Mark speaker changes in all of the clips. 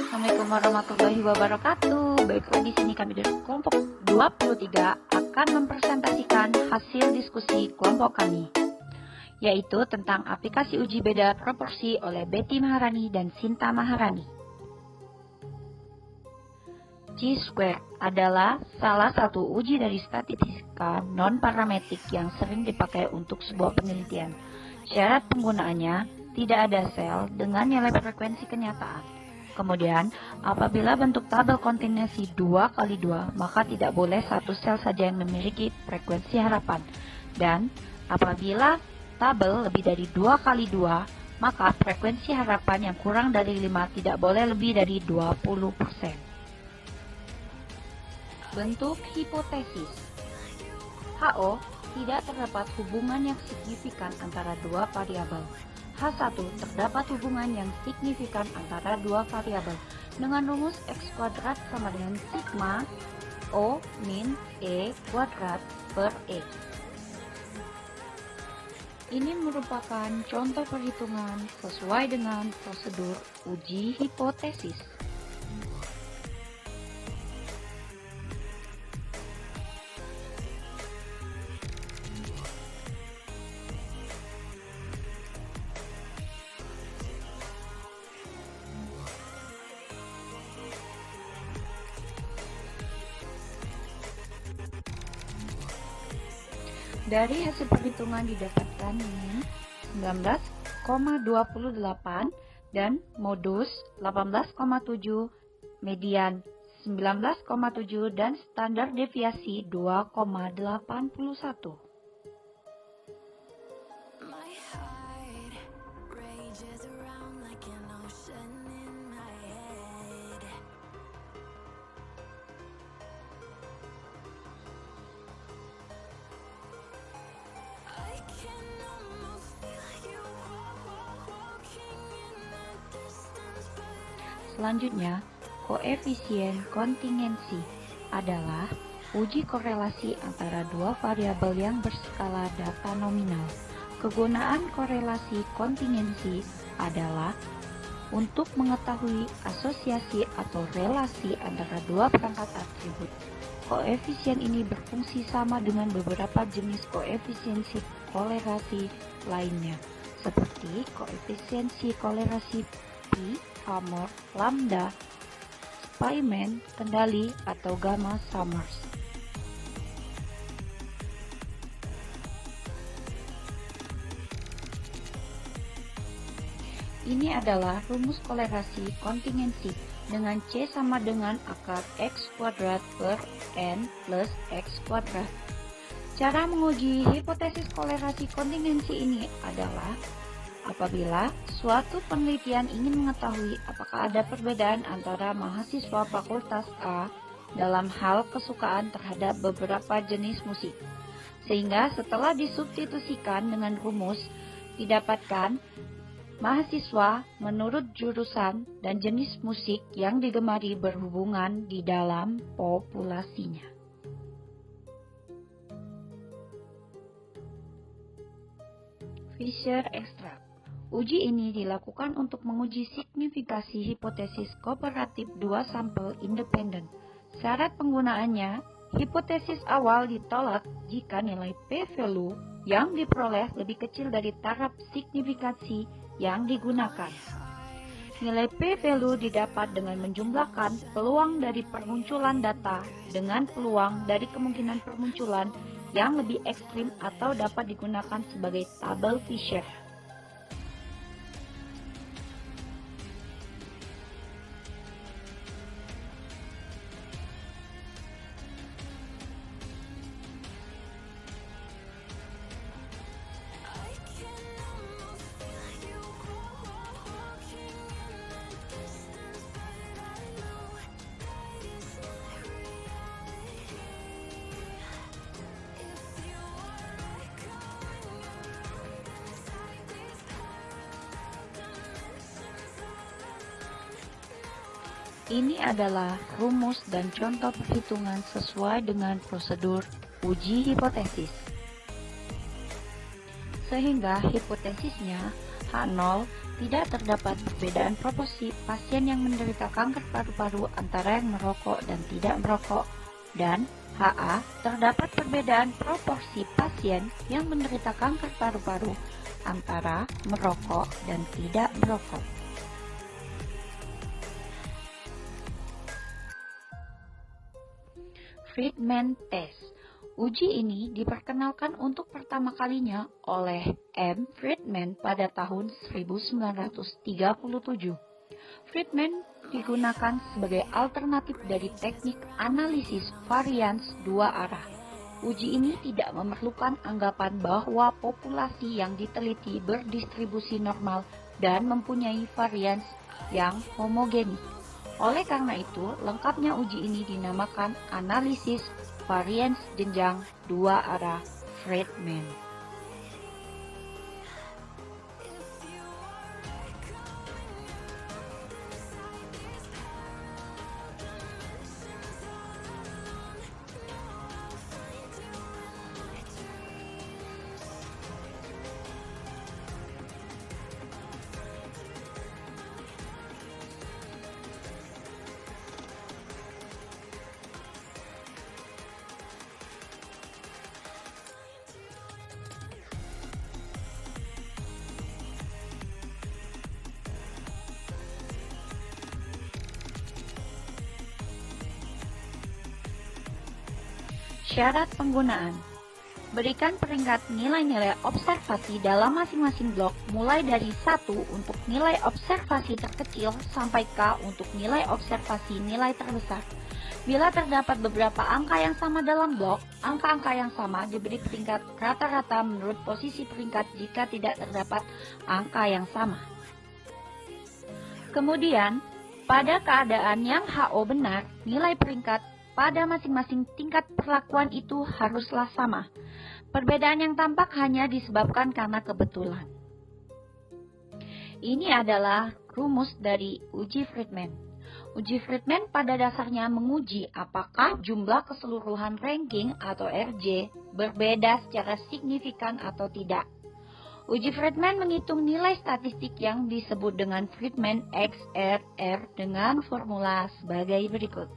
Speaker 1: Assalamualaikum warahmatullahi wabarakatuh. Baiklah, di sini kami dari kelompok 23 akan mempresentasikan hasil diskusi kelompok kami, yaitu tentang aplikasi uji beda proporsi oleh Betty Maharani dan Sinta Maharani. Chi-square adalah salah satu uji dari statistika non-parametrik yang sering dipakai untuk sebuah penelitian. Syarat penggunaannya, tidak ada sel dengan nilai frekuensi kenyataan. Kemudian, apabila bentuk tabel kontingensi 2x2, maka tidak boleh satu sel saja yang memiliki frekuensi harapan. Dan apabila tabel lebih dari 2x2, maka frekuensi harapan yang kurang dari 5 tidak boleh lebih dari 20%. Bentuk hipotesis. HO, tidak terdapat hubungan yang signifikan antara dua variabel. H1, terdapat hubungan yang signifikan antara dua variabel dengan rumus X kuadrat sama dengan sigma O min E kuadrat per E. Ini merupakan contoh perhitungan sesuai dengan prosedur uji hipotesis. Dari hasil perhitungan didapatkan min 19,28 dan modus 18,7, median 19,7 dan standar deviasi 2,81. Selanjutnya, koefisien kontingensi adalah uji korelasi antara dua variabel yang berskala data nominal. Kegunaan korelasi kontingensi adalah untuk mengetahui asosiasi atau relasi antara dua perangkat atribut. Koefisien ini berfungsi sama dengan beberapa jenis koefisiensi kolerasi lainnya, seperti koefisiensi kolerasi pi, Hammer, lambda, Spearman, kendali, atau gamma Summers. Ini adalah rumus kolerasi kontingensi dengan C sama dengan akar X kuadrat per N plus X kuadrat. Cara menguji hipotesis kolerasi kontingensi ini adalah apabila suatu penelitian ingin mengetahui apakah ada perbedaan antara mahasiswa fakultas A dalam hal kesukaan terhadap beberapa jenis musik, sehingga setelah disubstitusikan dengan rumus didapatkan mahasiswa menurut jurusan dan jenis musik yang digemari berhubungan di dalam populasinya. Fisher extract. Uji ini dilakukan untuk menguji signifikasi hipotesis kooperatif dua sampel independen. Syarat penggunaannya, hipotesis awal ditolak jika nilai p-value yang diperoleh lebih kecil dari taraf signifikansi yang digunakan. Nilai p-value didapat dengan menjumlahkan peluang dari permunculan data dengan peluang dari kemungkinan permunculan yang lebih ekstrim atau dapat digunakan sebagai tabel Fisher. Ini adalah rumus dan contoh perhitungan sesuai dengan prosedur uji hipotesis. Sehingga hipotesisnya H0 tidak terdapat perbedaan proporsi pasien yang menderita kanker paru-paru antara yang merokok dan tidak merokok, dan HA terdapat perbedaan proporsi pasien yang menderita kanker paru-paru antara merokok dan tidak merokok. Friedman Test. Uji ini diperkenalkan untuk pertama kalinya oleh M. Friedman pada tahun 1937. Friedman digunakan sebagai alternatif dari teknik analisis varians dua arah. Uji ini tidak memerlukan anggapan bahwa populasi yang diteliti berdistribusi normal dan mempunyai varians yang homogenik. Oleh karena itu, lengkapnya uji ini dinamakan analisis varians jenjang dua arah Friedman. Syarat penggunaan. Berikan peringkat nilai-nilai observasi dalam masing-masing blok mulai dari 1 untuk nilai observasi terkecil sampai K untuk nilai observasi nilai terbesar. Bila terdapat beberapa angka yang sama dalam blok, angka-angka yang sama diberi peringkat rata-rata menurut posisi peringkat jika tidak terdapat angka yang sama. Kemudian, pada keadaan yang HO benar, nilai peringkat pada masing-masing tingkat perlakuan itu haruslah sama. Perbedaan yang tampak hanya disebabkan karena kebetulan. Ini adalah rumus dari uji Friedman. Uji Friedman pada dasarnya menguji apakah jumlah keseluruhan ranking atau RJ berbeda secara signifikan atau tidak. Uji Friedman menghitung nilai statistik yang disebut dengan Friedman XRR dengan formula sebagai berikut.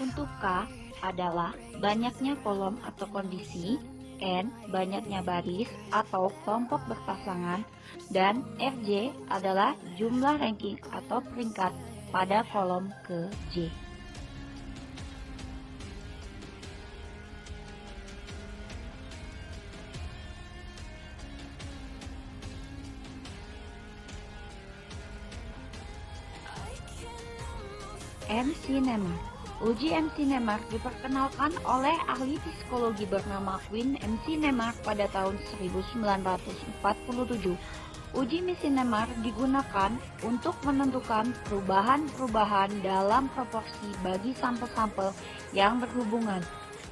Speaker 1: Untuk K adalah banyaknya kolom atau kondisi, N banyaknya baris atau kelompok berpasangan, dan FJ adalah jumlah ranking atau peringkat pada kolom ke J. MC-NEMAR. Uji MC-NEMAR diperkenalkan oleh ahli psikologi bernama Quinn MC-NEMAR pada tahun 1947. Uji MC-NEMAR digunakan untuk menentukan perubahan-perubahan dalam proporsi bagi sampel-sampel yang berhubungan.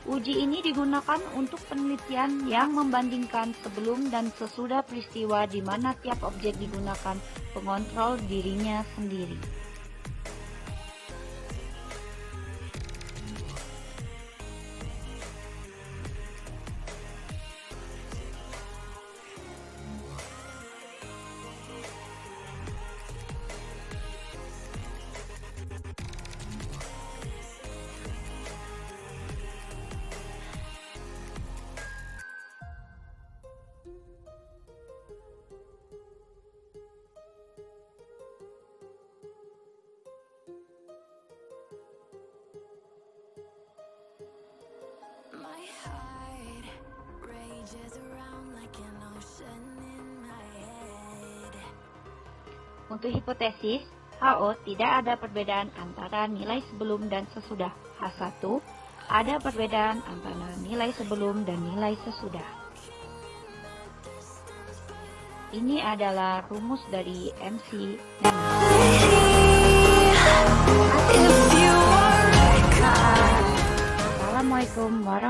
Speaker 1: Uji ini digunakan untuk penelitian yang membandingkan sebelum dan sesudah peristiwa di mana tiap objek digunakan pengontrol dirinya sendiri. Untuk hipotesis, HO tidak ada perbedaan antara nilai sebelum dan sesudah. H1, ada perbedaan antara nilai sebelum dan nilai sesudah. Ini adalah rumus dari MC-NEMAR. Assalamualaikum warahmatullahi wabarakatuh.